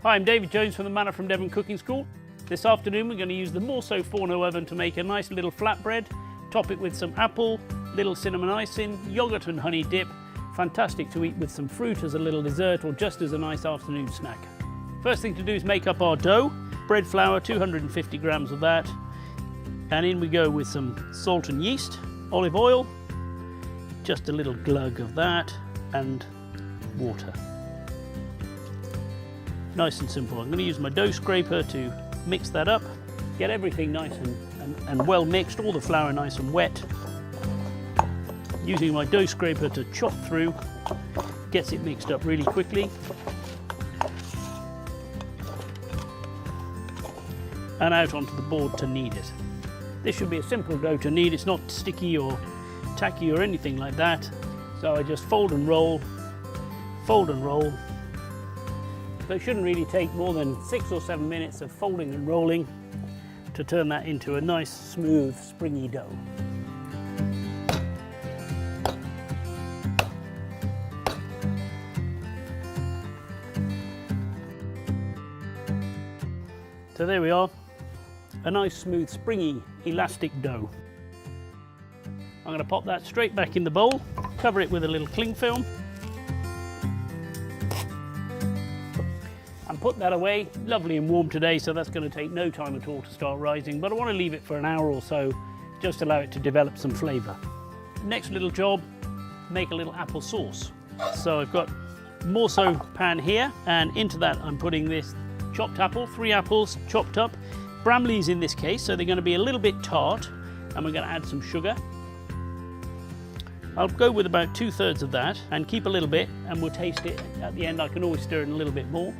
Hi, I'm David Jones from the Manor from Devon Cooking School. This afternoon we're going to use the Morso Forno oven to make a nice little flatbread, top it with some apple, little cinnamon icing, yoghurt and honey dip. Fantastic to eat with some fruit as a little dessert or just as a nice afternoon snack. First thing to do is make up our dough. Bread flour, 250 grams of that. And in we go with some salt and yeast, olive oil, just a little glug of that, and water. Nice and simple. I'm going to use my dough scraper to mix that up, get everything nice and well mixed, all the flour nice and wet. Using my dough scraper to chop through, gets it mixed up really quickly. And out onto the board to knead it. This should be a simple dough to knead, it's not sticky or tacky or anything like that. So I just fold and roll. So it shouldn't really take more than 6 or 7 minutes of folding and rolling to turn that into a nice, smooth, springy dough. So there we are, a nice, smooth, springy, elastic dough. I'm going to pop that straight back in the bowl, cover it with a little cling film, and put that away. Lovely and warm today, so that's going to take no time at all to start rising, but I want to leave it for an hour or so, just allow it to develop some flavour. Next little job, make a little apple sauce. So I've got Morso pan here, and into that I'm putting this chopped apple, 3 apples chopped up, Bramleys in this case, so they're going to be a little bit tart, and we're going to add some sugar. I'll go with about 2/3 of that and keep a little bit, and we'll taste it at the end. I can always stir in a little bit more.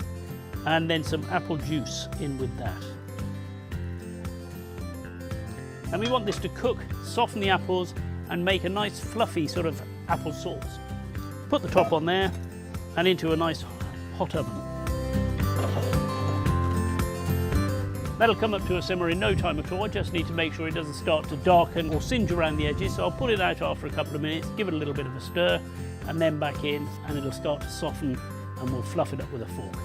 And then some apple juice in with that. And we want this to cook, soften the apples and make a nice fluffy sort of apple sauce. Put the top on there and into a nice hot oven. That'll come up to a simmer in no time at all. I just need to make sure it doesn't start to darken or singe around the edges. So I'll put it out after a couple of minutes, give it a little bit of a stir, and then back in, and it'll start to soften, and we'll fluff it up with a fork.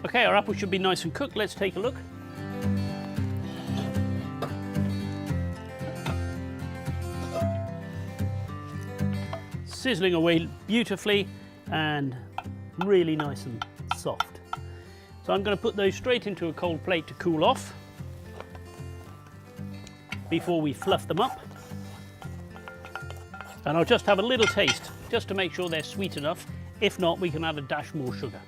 Okay, our apple should be nice and cooked. Let's take a look. Sizzling away beautifully and really nice and soft. So I'm going to put those straight into a cold plate to cool off before we fluff them up. And I'll just have a little taste just to make sure they're sweet enough. If not, we can add a dash more sugar.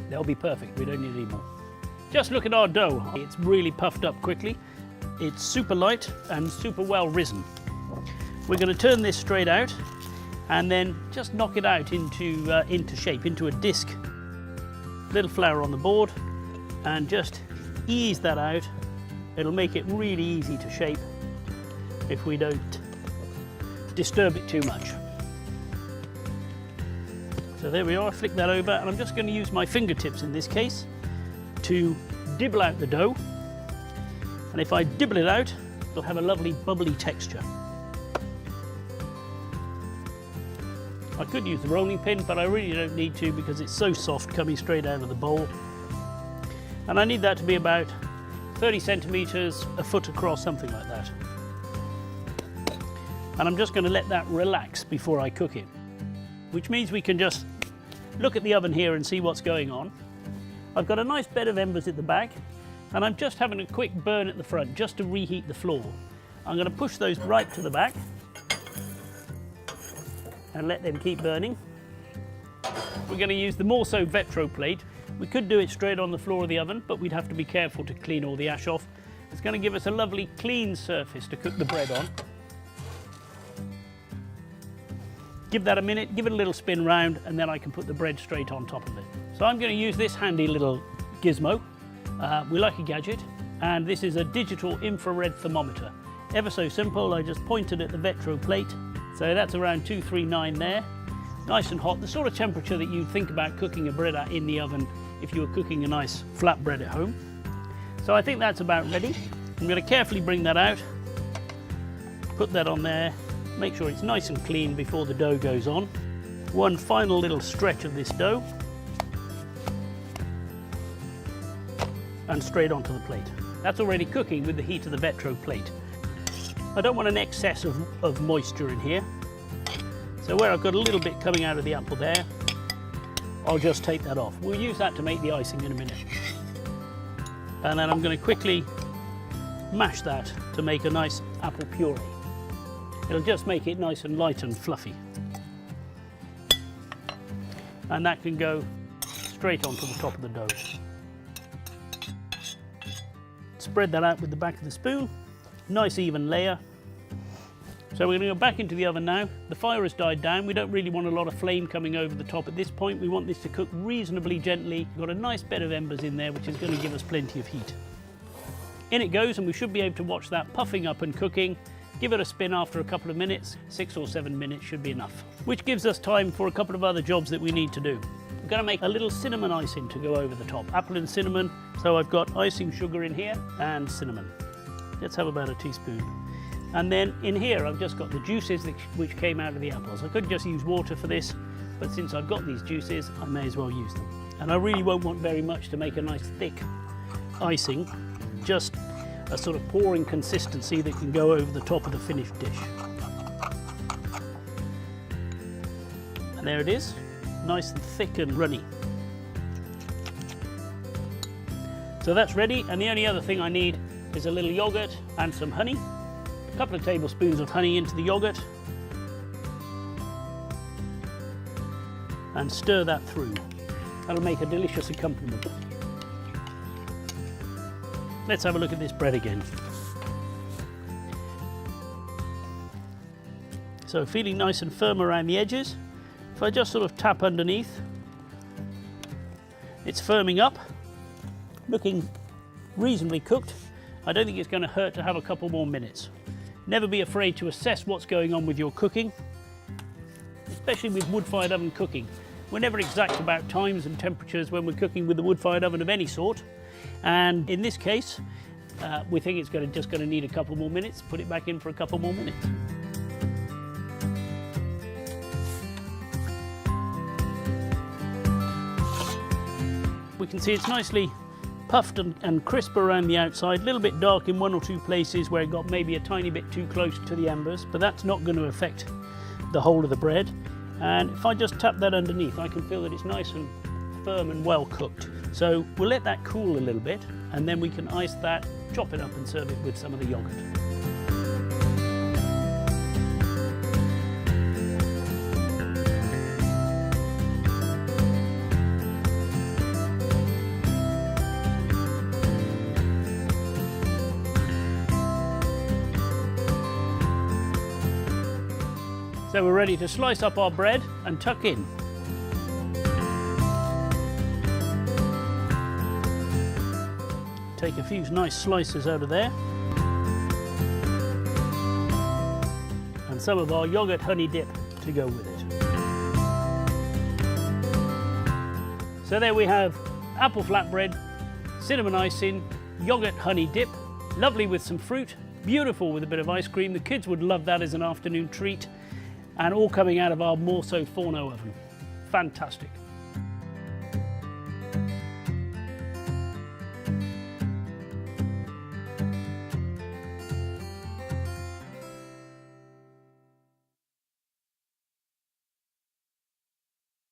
They'll be perfect, we don't need any more. Just look at our dough. It's really puffed up quickly. It's super light and super well risen. We're going to turn this straight out and then just knock it out into shape, into a disc. Little flour on the board and just ease that out. It'll make it really easy to shape if we don't disturb it too much. So there we are, flick that over, and I'm just going to use my fingertips in this case to dibble out the dough. And if I dibble it out, it'll have a lovely bubbly texture. I could use the rolling pin, but I really don't need to because it's so soft coming straight out of the bowl. And I need that to be about 30 centimetres, a foot across, something like that. And I'm just going to let that relax before I cook it, which means we can just look at the oven here and see what's going on. I've got a nice bed of embers at the back, and I'm just having a quick burn at the front just to reheat the floor. I'm going to push those right to the back and let them keep burning. We're going to use the Morso Vetro plate. We could do it straight on the floor of the oven, but we'd have to be careful to clean all the ash off. It's going to give us a lovely clean surface to cook the bread on. Give that a minute, give it a little spin round, and then I can put the bread straight on top of it. So I'm going to use this handy little gizmo. We like a gadget, and this is a digital infrared thermometer. Ever so simple, I just pointed at the Vetro plate. So that's around 239 there. Nice and hot, the sort of temperature that you'd think about cooking a bread at in the oven if you were cooking a nice flat bread at home. So I think that's about ready. I'm going to carefully bring that out, put that on there, Make sure it's nice and clean before the dough goes on. One final little stretch of this dough. And straight onto the plate. That's already cooking with the heat of the Vetro plate. I don't want an excess of moisture in here. So where I've got a little bit coming out of the apple there, I'll just take that off. We'll use that to make the icing in a minute. And then I'm going to quickly mash that to make a nice apple puree. It'll just make it nice and light and fluffy. And that can go straight onto the top of the dough. Spread that out with the back of the spoon. Nice even layer. So we're going to go back into the oven now. The fire has died down. We don't really want a lot of flame coming over the top at this point. We want this to cook reasonably gently. We've got a nice bed of embers in there, which is going to give us plenty of heat. In it goes, and we should be able to watch that puffing up and cooking. Give it a spin after a couple of minutes. 6 or 7 minutes should be enough. Which gives us time for a couple of other jobs that we need to do. We're going to make a little cinnamon icing to go over the top. Apple and cinnamon. So I've got icing sugar in here and cinnamon. Let's have about a teaspoon. And then in here I've just got the juices which came out of the apples. I could just use water for this, but since I've got these juices, I may as well use them. And I really won't want very much to make a nice thick icing, just a sort of pouring consistency that can go over the top of the finished dish. And there it is, nice and thick and runny. So that's ready, and the only other thing I need is a little yogurt and some honey. A couple of tablespoons of honey into the yogurt and stir that through. That'll make a delicious accompaniment. Let's have a look at this bread again. So feeling nice and firm around the edges. If I just sort of tap underneath, it's firming up, looking reasonably cooked. I don't think it's going to hurt to have a couple more minutes. Never be afraid to assess what's going on with your cooking, especially with wood-fired oven cooking. We're never exact about times and temperatures when we're cooking with a wood-fired oven of any sort. And in this case, we think it's just going to need a couple more minutes. Put it back in for a couple more minutes. We can see it's nicely puffed and crisp around the outside, a little bit dark in one or two places where it got maybe a tiny bit too close to the embers, but that's not going to affect the whole of the bread. And if I just tap that underneath, I can feel that it's nice and firm and well cooked. So we'll let that cool a little bit, and then we can ice that, chop it up and serve it with some of the yogurt. So we're ready to slice up our bread and tuck in. Take a few nice slices out of there. And some of our yogurt honey dip to go with it. So there we have apple flatbread, cinnamon icing, yogurt honey dip, lovely with some fruit, beautiful with a bit of ice cream. The kids would love that as an afternoon treat. And all coming out of our Morso Forno oven. Fantastic.